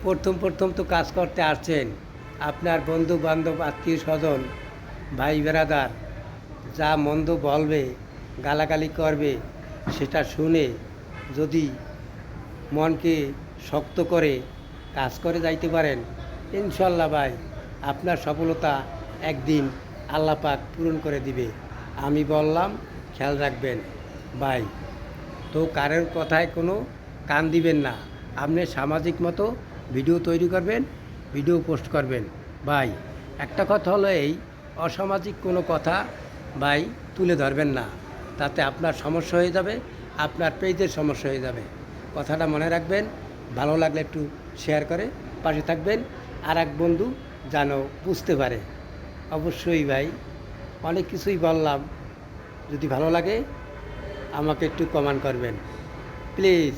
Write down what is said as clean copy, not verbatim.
প্রথম প্রথম তো কাজ করতে আসছেন, আপনার বন্ধু বান্ধব আত্মীয় স্বজন ভাই বেরাদার যা মন্দ বলবে, গালাগালি করবে, সেটা শুনে যদি মনকে শক্ত করে কাজ করে যাইতে পারেন, ইনশাল্লাহ ভাই আপনার সফলতা একদিন আল্লাহ পাক পূরণ করে দিবে। আমি বললাম, খেয়াল রাখবেন ভাই। তো কারোর কথায় কোনো কান দিবেন না। আপনি সামাজিক মতো ভিডিও তৈরি করবেন, ভিডিও পোস্ট করবেন ভাই। একটা কথা হলো এই, অসামাজিক কোনো কথা ভাই তুলে ধরবেন না, তাতে আপনার সমস্যা হয়ে যাবে, আপনার পেজের সমস্যা হয়ে যাবে। কথাটা মনে রাখবেন। ভালো লাগলে একটু শেয়ার করে পাশে থাকবেন, আর এক বন্ধু যেন বুঝতে পারে। অবশ্যই ভাই, অনেক কিছুই বললাম, যদি ভালো লাগে আমাকে একটু কমেন্ট করবেন প্লিজ।